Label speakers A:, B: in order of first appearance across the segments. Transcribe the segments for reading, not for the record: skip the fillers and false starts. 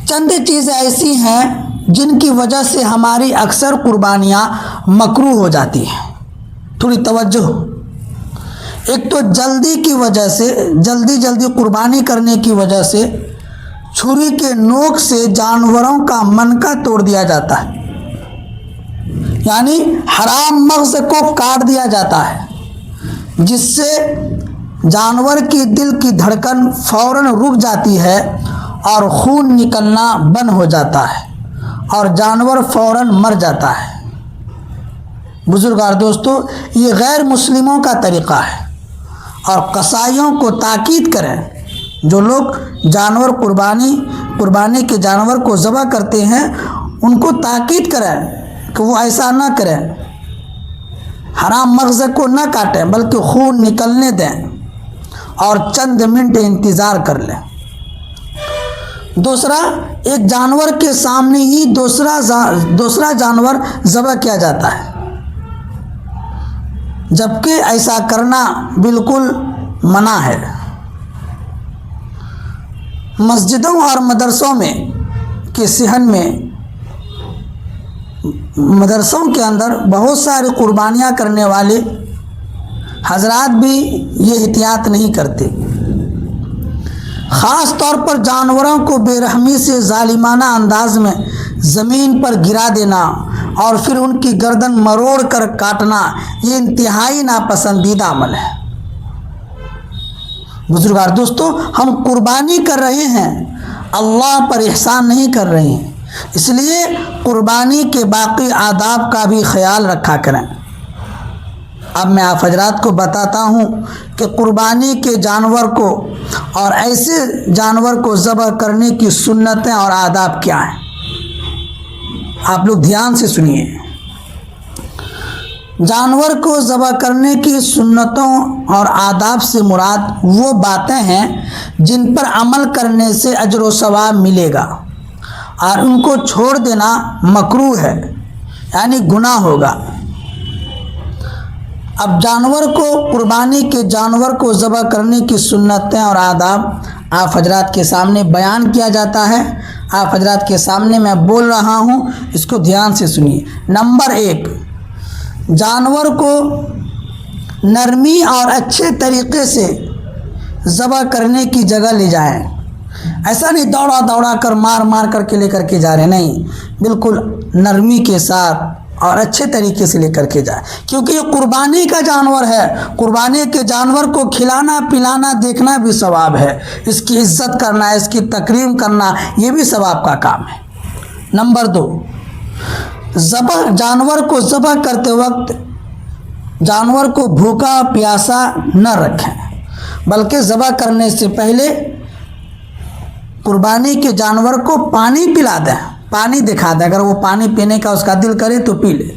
A: چند چیزیں ایسی ہیں جن کی وجہ سے ہماری اکثر قربانیاں مکروہ ہو جاتی ہیں. تھوڑی توجہ. ایک تو جلدی کی وجہ سے، جلدی قربانی کرنے کی وجہ سے چھری کے نوک سے جانوروں کا منکا توڑ دیا جاتا ہے، یعنی حرام مغز کو کاٹ دیا جاتا ہے، جس سے جانور کی دل کی دھڑکن فوراً رک جاتی ہے اور خون نکلنا بند ہو جاتا ہے اور جانور فوراً مر جاتا ہے. بزرگار دوستو، یہ غیر مسلموں کا طریقہ ہے اور قصائیوں کو تاکید کریں، جو لوگ جانور قربانی کے جانور کو ذبح کرتے ہیں ان کو تاکید کریں کہ وہ ایسا نہ کریں، حرام مغز کو نہ کاٹیں بلکہ خون نکلنے دیں اور چند منٹ انتظار کر لیں. دوسرا، ایک جانور کے سامنے ہی دوسرا جانور ذبح کیا جاتا ہے، جبکہ ایسا کرنا بالکل منع ہے. مسجدوں اور مدرسوں کے صحن میں، مدرسوں کے اندر بہت ساری قربانیاں کرنے والے حضرات بھی یہ احتیاط نہیں کرتے. خاص طور پر جانوروں کو بے رحمی سے ظالمانہ انداز میں زمین پر گرا دینا اور پھر ان کی گردن مروڑ کر کاٹنا، یہ انتہائی ناپسندیدہ عمل ہے. بزرگار دوستو، ہم قربانی کر رہے ہیں، اللہ پر احسان نہیں کر رہے ہیں، اس لیے قربانی کے باقی آداب کا بھی خیال رکھا کریں. اب میں آپ حضرات کو بتاتا ہوں کہ قربانی کے جانور کو اور ایسے جانور کو ذبح کرنے کی سنتیں اور آداب کیا ہیں. آپ لوگ دھیان سے سنیے. جانور کو ذبح کرنے کی سنتوں اور آداب سے مراد وہ باتیں ہیں جن پر عمل کرنے سے اجر و ثواب ملے گا اور ان کو چھوڑ دینا مکروہ ہے، یعنی گناہ ہوگا. اب قربانی کے جانور کو ذبح کرنے کی سنتیں اور آداب آپ حضرات کے سامنے بیان کیا جاتا ہے. آپ حضرات کے سامنے میں بول رہا ہوں، اس کو دھیان سے سنیے. نمبر 1، جانور کو نرمی اور اچھے طریقے سے ذبح کرنے کی جگہ لے جائیں. ایسا نہیں دوڑا کر مار کر کے لے کر کے جا رہے، نہیں، بالکل نرمی کے ساتھ اور اچھے طریقے سے لے کر کے جائیں، کیونکہ یہ قربانی کا جانور ہے. قربانی کے جانور کو کھلانا پلانا دیکھنا بھی ثواب ہے، اس کی عزت کرنا، اس کی تکریم کرنا، یہ بھی ثواب کا کام ہے. نمبر 2، جانور کو ذبح کرتے وقت جانور کو بھوکا پیاسا نہ رکھیں، بلکہ ذبح کرنے سے پہلے قربانی کے جانور کو پانی پلا دیں، پانی دکھا دیں، اگر وہ پانی پینے کا اس کا دل کرے تو پی لے.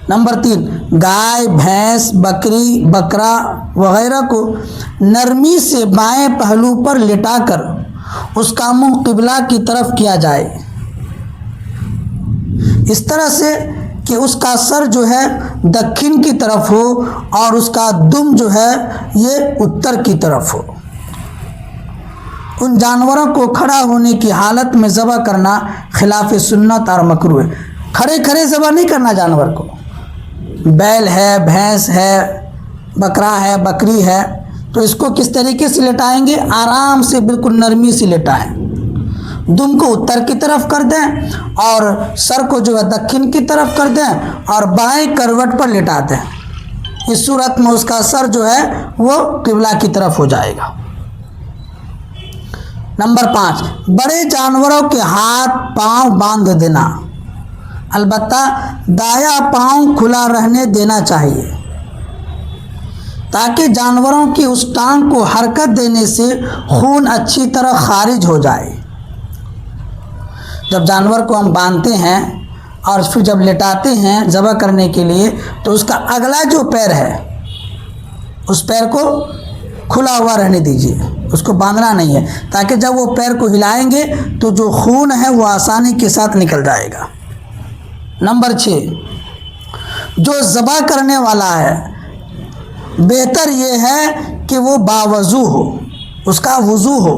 A: نمبر 3، گائے، بھینس، بکری، بکرا وغیرہ کو نرمی سے بائیں پہلو پر لٹا کر اس کا منہ قبلہ کی طرف کیا جائے، اس طرح سے کہ اس کا سر جو ہے دکن کی طرف ہو اور اس کا دم جو ہے یہ اتر کی طرف ہو. ان جانوروں کو کھڑا ہونے کی حالت میں ذبح کرنا خلاف سنت اور مکروہ ہے. کھڑے ذبح نہیں کرنا جانور کو. بیل ہے، بھینس ہے، بکرا ہے، بکری ہے، تو اس کو کس طریقے سے لٹائیں گے؟ آرام سے، بالکل نرمی سے لٹائیں. دم کو اتر کی طرف کر دیں اور سر کو جو ہے دکن کی طرف کر دیں اور بائیں کروٹ پر لٹا دیں. اس صورت میں اس کا سر جو ہے وہ قبلہ کی طرف ہو جائے گا. نمبر 5، بڑے جانوروں کے ہاتھ پاؤں باندھ دینا، البتہ دایاں پاؤں کھلا رہنے دینا چاہیے تاکہ جانوروں کی اس ٹانگ کو حرکت دینے سے خون اچھی طرح خارج ہو جائے. جب جانور کو ہم باندھتے ہیں اور پھر جب لٹاتے ہیں ذبح کرنے کے لیے، تو اس کا اگلا جو پیر ہے اس پیر کو کھلا ہوا رہنے دیجیے، اس کو باندھنا نہیں ہے، تاکہ جب وہ پیر کو ہلائیں گے تو جو خون ہے وہ آسانی کے ساتھ نکل جائے گا. نمبر 6، جو ذبح کرنے والا ہے بہتر یہ ہے کہ وہ باوضو ہو، اس کا وضو ہو.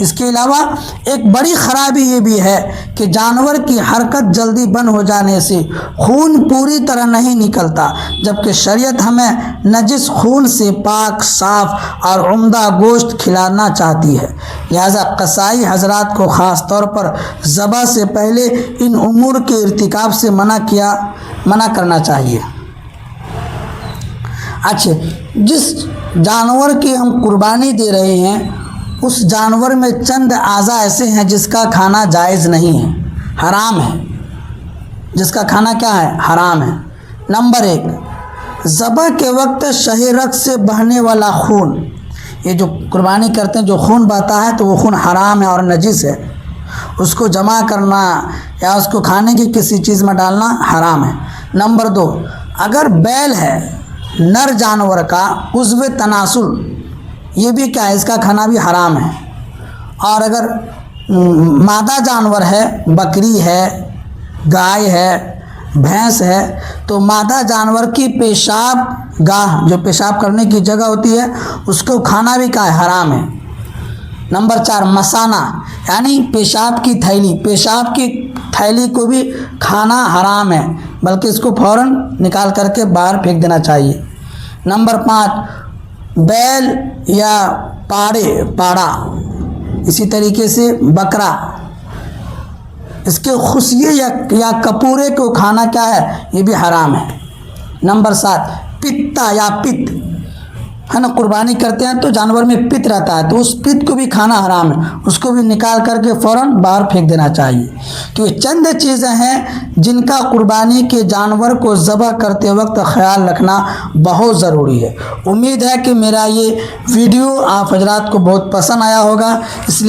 A: اس کے علاوہ ایک بڑی خرابی یہ بھی ہے کہ جانور کی حرکت جلدی بند ہو جانے سے خون پوری طرح نہیں نکلتا، جبکہ شریعت ہمیں نجس خون سے پاک، صاف اور عمدہ گوشت کھلانا چاہتی ہے۔ لہذا قصائی حضرات کو خاص طور پر ذبح سے پہلے ان امور کے ارتکاب سے منع کرنا چاہیے۔ اچھا، جس جانور کی ہم قربانی دے رہے ہیں اس جانور میں چند اعضاء ایسے ہیں جس کا کھانا جائز نہیں ہے، حرام ہے، جس کا کھانا کیا ہے؟ حرام ہے۔ نمبر 1، ذبح کے وقت شہ رگ سے بہنے والا خون۔ یہ جو قربانی کرتے ہیں جو خون بہتا ہے تو وہ خون حرام ہے اور نجس ہے، اس کو جمع کرنا یا اس کو کھانے کی کسی چیز میں ڈالنا حرام ہے۔ نمبر 2، اگر بیل ہے نر جانور کا عضو تناسل، یہ بھی کیا ہے؟ اس کا کھانا بھی حرام ہے۔ اور اگر مادہ جانور ہے، بکری ہے، گائے ہے، بھینس ہے، تو مادہ جانور کی پیشاب گاہ، جو پیشاب کرنے کی جگہ ہوتی ہے، اس کو کھانا بھی کیا ہے؟ حرام ہے۔ نمبر 4، مثانہ یعنی پیشاب کی تھیلی، پیشاب کی تھیلی کو بھی کھانا حرام ہے، بلکہ اس کو فوراً نکال کر کے باہر پھینک دینا چاہیے۔ نمبر 5، بیل یا پاڑا، اسی طریقے سے بکرا، اس کے خصیے یا کپورے کو کھانا کیا ہے؟ یہ بھی حرام ہے۔ نمبر 7، پتا یا پت ہے نا، قربانی کرتے ہیں تو جانور میں پت رہتا ہے، تو اس پت کو بھی کھانا حرام ہے، اس کو بھی نکال کر کے فوراً باہر پھینک دینا چاہیے۔ تو یہ چند چیزیں ہیں جن کا قربانی کے جانور کو ذبح کرتے وقت خیال رکھنا بہت ضروری ہے۔ امید ہے کہ میرا یہ ویڈیو آپ حضرات کو بہت پسند آیا ہوگا، اس لیے